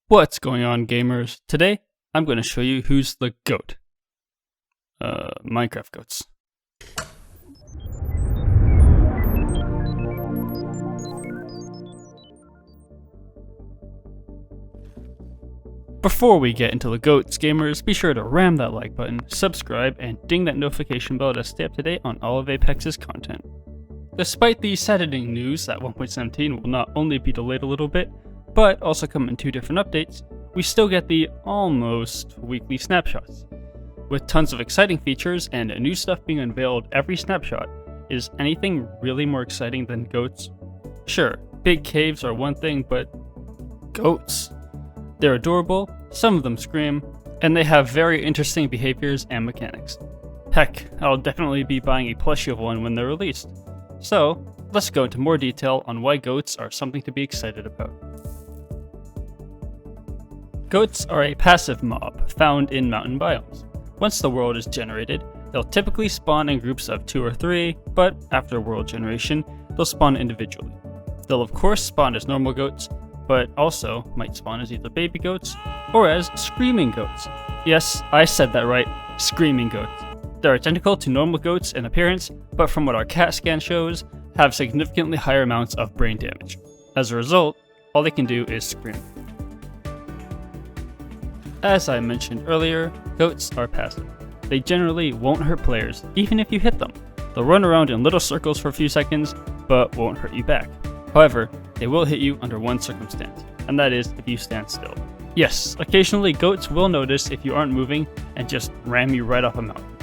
What's going on, gamers? Today, I'm going to show you who's the GOAT. Minecraft goats. Before we get into the GOATs, gamers, be sure to ram that like button, subscribe, and ding that notification bell to stay up to date on all of Apex's content. Despite the saddening news that 1.17 will not only be delayed a little bit, but also come in two different updates, we still get the almost weekly snapshots. With tons of exciting features and new stuff being unveiled every snapshot, is anything really more exciting than goats? Sure, big caves are one thing, but goats? They're adorable, some of them scream, and they have very interesting behaviors and mechanics. Heck, I'll definitely be buying a plushie of one when they're released. So, let's go into more detail on why goats are something to be excited about. Goats are a passive mob found in mountain biomes. Once the world is generated, they'll typically spawn in groups of 2 or 3, but after world generation, they'll spawn individually. They'll of course spawn as normal goats, but also might spawn as either baby goats or as screaming goats. Yes, I said that right, screaming goats. They're identical to normal goats in appearance, but from what our CAT scan shows, have significantly higher amounts of brain damage. As a result, all they can do is scream. As I mentioned earlier, goats are passive. They generally won't hurt players, even if you hit them. They'll run around in little circles for a few seconds, but won't hurt you back. However, they will hit you under one circumstance, and that is if you stand still. Yes, occasionally goats will notice if you aren't moving and just ram you right off a mountain.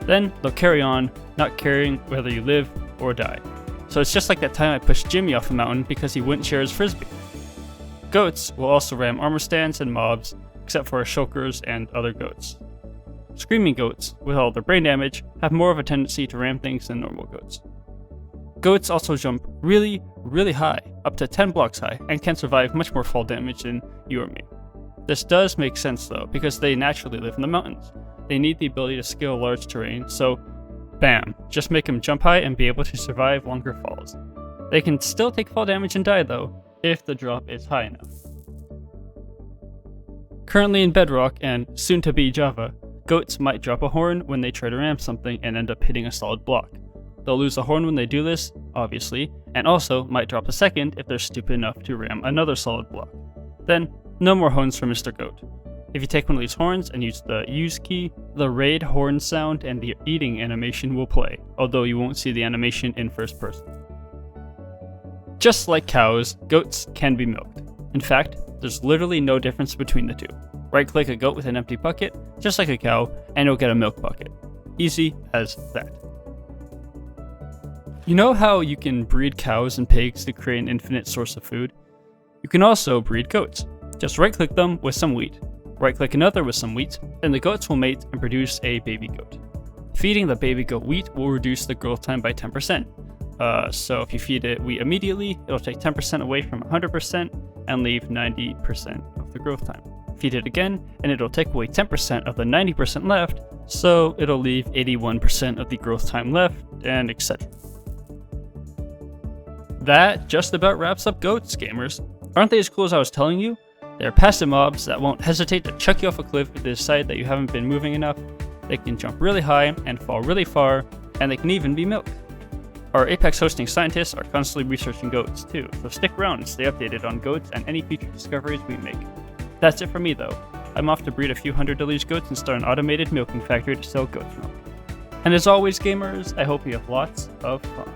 Then they'll carry on, not caring whether you live or die. So it's just like that time I pushed Jimmy off a mountain because he wouldn't share his frisbee. Goats will also ram armor stands and mobs, except for shulkers and other goats. Screaming goats, with all their brain damage, have more of a tendency to ram things than normal goats. Goats also jump really, really high, up to 10 blocks high, and can survive much more fall damage than you or me. This does make sense though, because they naturally live in the mountains. They need the ability to scale large terrain, so bam, just make them jump high and be able to survive longer falls. They can still take fall damage and die though, if the drop is high enough. Currently in Bedrock and soon to be Java, goats might drop a horn when they try to ram something and end up hitting a solid block. They'll lose a horn when they do this, obviously, and also might drop a second if they're stupid enough to ram another solid block. Then, no more horns for Mr. Goat. If you take one of these horns and use the use key, the raid horn sound and the eating animation will play, although you won't see the animation in first person. Just like cows, goats can be milked. In fact, there's literally no difference between the two. Right-click a goat with an empty bucket, just like a cow, and you'll get a milk bucket. Easy as that. You know how you can breed cows and pigs to create an infinite source of food? You can also breed goats. Just right-click them with some wheat. Right-click another with some wheat, and the goats will mate and produce a baby goat. Feeding the baby goat wheat will reduce the growth time by 10%. So if you feed it wheat immediately, it'll take 10% away from 100% and leave 90% of the growth time. Feed it again, and it'll take away 10% of the 90% left, so it'll leave 81% of the growth time left, and etc. That just about wraps up goats, gamers. Aren't they as cool as I was telling you? They're passive mobs that won't hesitate to chuck you off a cliff if they decide that you haven't been moving enough. They can jump really high and fall really far, and they can even be milked. Our Apex hosting scientists are constantly researching goats too, so stick around and stay updated on goats and any future discoveries we make. That's it for me though. I'm off to breed a few hundred deluge goats and start an automated milking factory to sell goat milk. And as always, gamers, I hope you have lots of fun.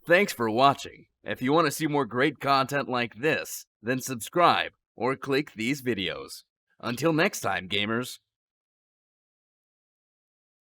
Thanks for watching. If you want to see more great content like this, then subscribe or click these videos. Until next time, gamers.